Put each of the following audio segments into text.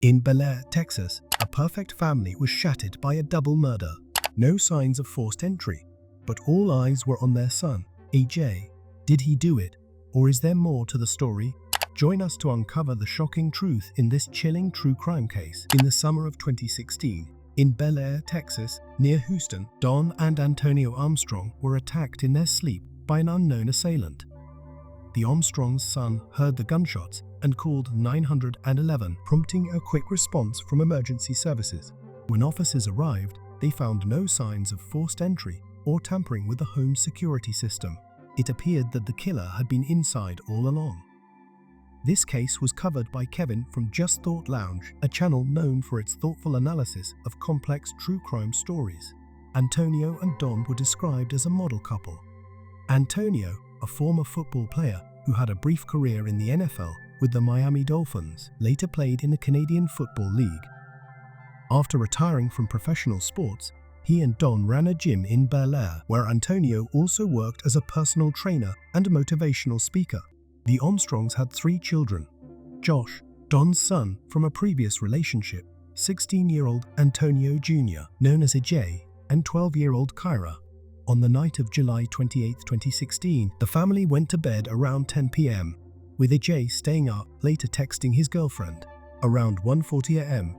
In Bel Air, Texas, a perfect family was shattered by a double murder. No signs of forced entry, but all eyes were on their son, AJ. Did he do it, or is there more to the story? Join us to uncover the shocking truth in this chilling true crime case. In the summer of 2016, in Bel Air, Texas, near Houston, Dawn and Antonio Armstrong were attacked in their sleep by an unknown assailant. The Armstrongs' son heard the gunshots and called 911, prompting a quick response from emergency services. When officers arrived, they found no signs of forced entry or tampering with the home's security system. It appeared that the killer had been inside all along. This case was covered by Kevin from Just Thought Lounge, a channel known for its thoughtful analysis of complex true crime stories. Antonio and Dawn were described as a model couple. Antonio, a former football player who had a brief career in the NFL with the Miami Dolphins, later played in the Canadian Football League. After retiring from professional sports, he and Dawn ran a gym in Bel Air, where Antonio also worked as a personal trainer and motivational speaker. The Armstrongs had 3 children: Josh, Dawn's son from a previous relationship, 16-year-old Antonio Jr., known as AJ, and 12-year-old Kyra. On the night of July 28, 2016, the family went to bed around 10 p.m., with AJ staying up, later texting his girlfriend. Around 1:40 a.m.,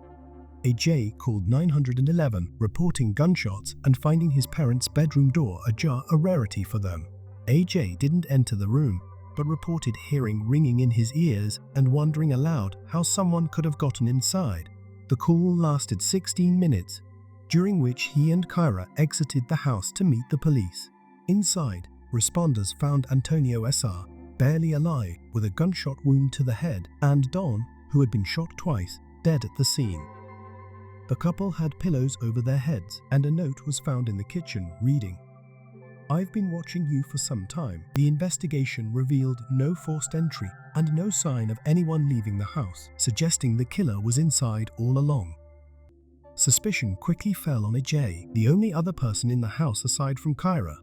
AJ called 911, reporting gunshots and finding his parents' bedroom door ajar, a rarity for them. AJ didn't enter the room, but reported hearing ringing in his ears and wondering aloud how someone could have gotten inside. The call lasted 16 minutes, during which he and Kyra exited the house to meet the police. Inside, responders found Antonio S.R. barely alive with a gunshot wound to the head, and Dawn, who had been shot twice, dead at the scene. The couple had pillows over their heads, and a note was found in the kitchen reading, "I've been watching you for some time." The investigation revealed no forced entry and no sign of anyone leaving the house, suggesting the killer was inside all along. Suspicion quickly fell on AJ, the only other person in the house aside from Kyra.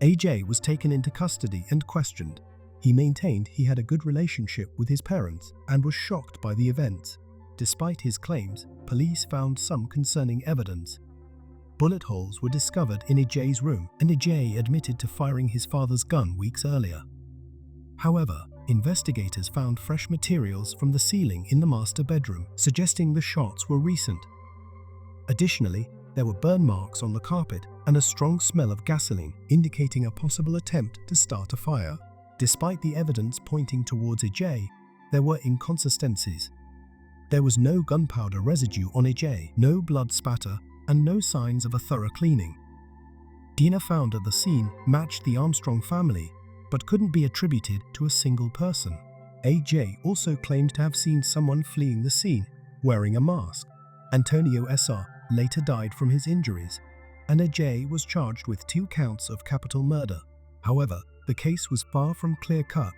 AJ was taken into custody and questioned. He maintained he had a good relationship with his parents and was shocked by the events. Despite his claims, police found some concerning evidence. Bullet holes were discovered in AJ's room, and AJ admitted to firing his father's gun weeks earlier. However, investigators found fresh materials from the ceiling in the master bedroom, suggesting the shots were recent. Additionally, there were burn marks on the carpet and a strong smell of gasoline, indicating a possible attempt to start a fire. Despite the evidence pointing towards AJ, there were inconsistencies. There was no gunpowder residue on AJ, no blood spatter, and no signs of a thorough cleaning. DNA found at the scene matched the Armstrong family, but couldn't be attributed to a single person. AJ also claimed to have seen someone fleeing the scene, wearing a mask. Antonio S.R. later died from his injuries, and AJ was charged with 2 counts of capital murder. However, the case was far from clear-cut,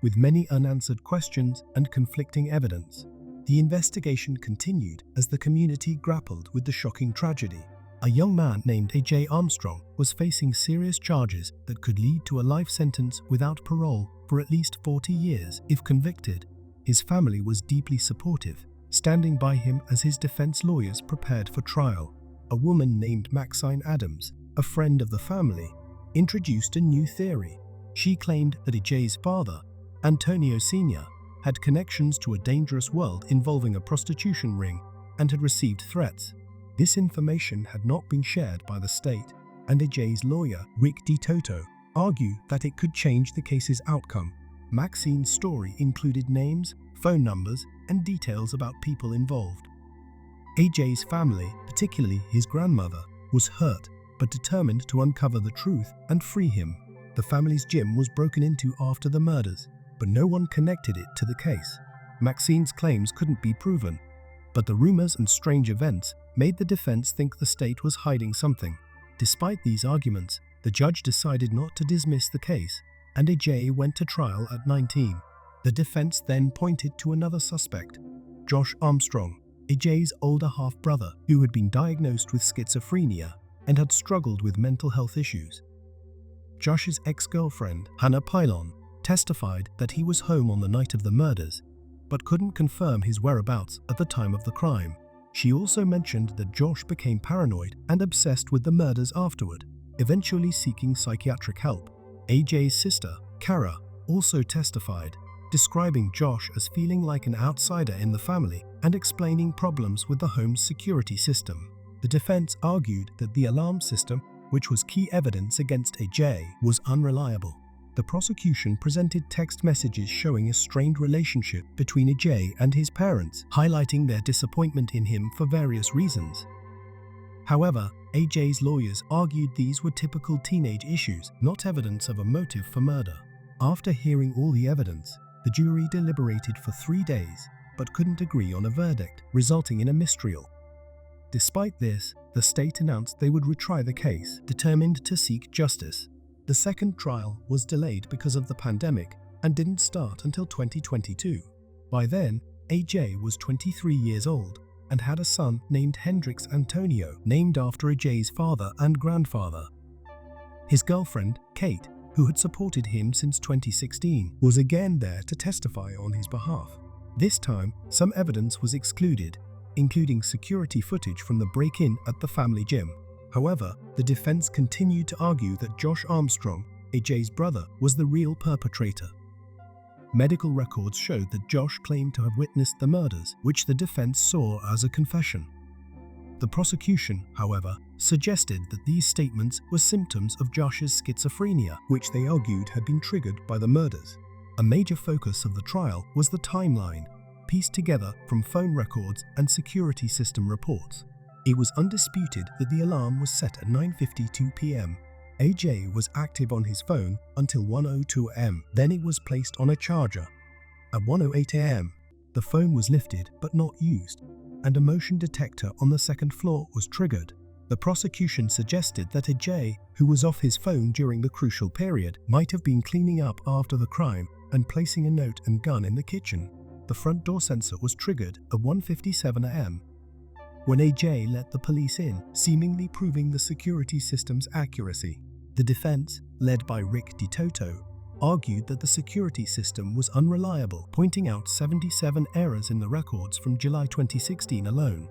with many unanswered questions and conflicting evidence. The investigation continued as the community grappled with the shocking tragedy. A young man named AJ Armstrong was facing serious charges that could lead to a life sentence without parole for at least 40 years if convicted. His family was deeply supportive, standing by him as his defense lawyers prepared for trial. A woman named Maxine Adams, a friend of the family, introduced a new theory. She claimed that AJ's father, Antonio Sr., had connections to a dangerous world involving a prostitution ring and had received threats. This information had not been shared by the state, and AJ's lawyer, Rick DeToto, argued that it could change the case's outcome. Maxine's story included names, phone numbers, and details about people involved. AJ's family, particularly his grandmother, was hurt but determined to uncover the truth and free him. The family's gym was broken into after the murders, but no one connected it to the case. Maxine's claims couldn't be proven, but the rumors and strange events made the defense think the state was hiding something. Despite these arguments, the judge decided not to dismiss the case, and AJ went to trial at 19. The defense then pointed to another suspect, Josh Armstrong, AJ's older half-brother, who had been diagnosed with schizophrenia and had struggled with mental health issues. Josh's ex-girlfriend, Hannah Pylon, testified that he was home on the night of the murders but couldn't confirm his whereabouts at the time of the crime. She also mentioned that Josh became paranoid and obsessed with the murders afterward, eventually seeking psychiatric help. AJ's sister, Kara, also testified, describing Josh as feeling like an outsider in the family and explaining problems with the home's security system. The defense argued that the alarm system, which was key evidence against AJ, was unreliable. The prosecution presented text messages showing a strained relationship between AJ and his parents, highlighting their disappointment in him for various reasons. However, AJ's lawyers argued these were typical teenage issues, not evidence of a motive for murder. After hearing all the evidence, the jury deliberated for 3 days, but couldn't agree on a verdict, resulting in a mistrial. Despite this, the state announced they would retry the case, determined to seek justice. The second trial was delayed because of the pandemic and didn't start until 2022. By then, AJ was 23 years old and had a son named Hendrix Antonio, named after AJ's father and grandfather. His girlfriend, Kate, who had supported him since 2016, was again there to testify on his behalf. This time, some evidence was excluded, including security footage from the break-in at the family gym. However, the defense continued to argue that Josh Armstrong, AJ's brother, was the real perpetrator. Medical records showed that Josh claimed to have witnessed the murders, which the defense saw as a confession. The prosecution, however, suggested that these statements were symptoms of Josh's schizophrenia, which they argued had been triggered by the murders. A major focus of the trial was the timeline, pieced together from phone records and security system reports. It was undisputed that the alarm was set at 9:52 p.m. AJ was active on his phone until 1:02 a.m. Then it was placed on a charger. At 1:08 a.m., the phone was lifted but not used, and a motion detector on the second floor was triggered. The prosecution suggested that AJ, who was off his phone during the crucial period, might have been cleaning up after the crime and placing a note and gun in the kitchen. The front door sensor was triggered at 1:57 a.m. when AJ let the police in, seemingly proving the security system's accuracy. The defense, led by Rick DiToto, argued that the security system was unreliable, pointing out 77 errors in the records from July 2016 alone.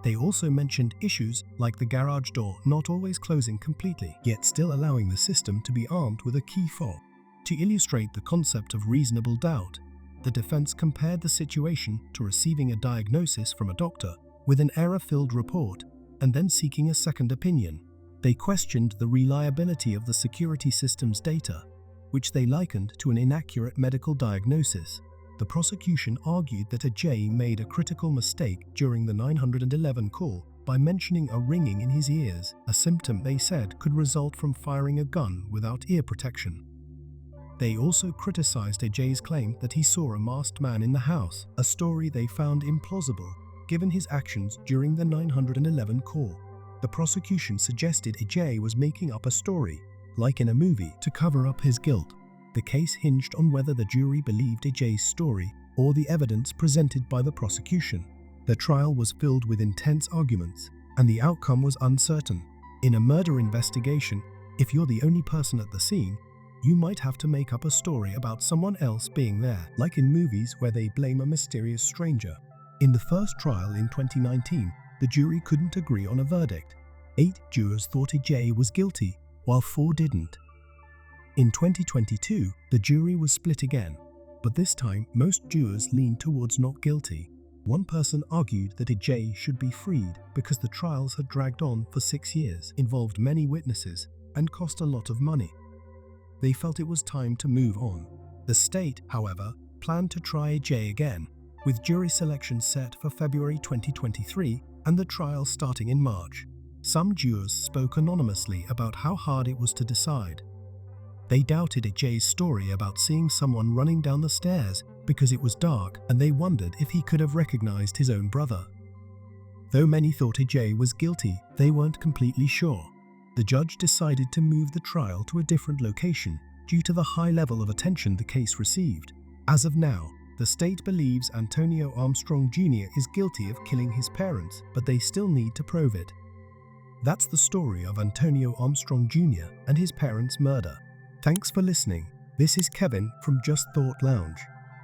They also mentioned issues like the garage door not always closing completely, yet still allowing the system to be armed with a key fob. To illustrate the concept of reasonable doubt, the defense compared the situation to receiving a diagnosis from a doctor with an error-filled report and then seeking a second opinion. They questioned the reliability of the security system's data, which they likened to an inaccurate medical diagnosis. The prosecution argued that AJ made a critical mistake during the 911 call by mentioning a ringing in his ears, a symptom they said could result from firing a gun without ear protection. They also criticized AJ's claim that he saw a masked man in the house, a story they found implausible given his actions during the 911 call. The prosecution suggested AJ was making up a story, like in a movie, to cover up his guilt. The case hinged on whether the jury believed AJ's story or the evidence presented by the prosecution. The trial was filled with intense arguments, and the outcome was uncertain. In a murder investigation, if you're the only person at the scene, you might have to make up a story about someone else being there, like in movies where they blame a mysterious stranger. In the first trial in 2019, the jury couldn't agree on a verdict. 8 jurors thought AJ was guilty, while 4 didn't. In 2022, the jury was split again, but this time most jurors leaned towards not guilty. One person argued that AJ should be freed because the trials had dragged on for 6 years, involved many witnesses, and cost a lot of money. They felt it was time to move on. The state, however, planned to try AJ again, with jury selection set for February 2023 and the trial starting in March. Some jurors spoke anonymously about how hard it was to decide. They doubted AJ's story about seeing someone running down the stairs because it was dark, and they wondered if he could have recognized his own brother. Though many thought AJ was guilty, they weren't completely sure. The judge decided to move the trial to a different location due to the high level of attention the case received. As of now, the state believes Antonio Armstrong Jr. is guilty of killing his parents, but they still need to prove it. That's the story of Antonio Armstrong Jr. and his parents' murder. Thanks for listening. This is Kevin from Just Thought Lounge.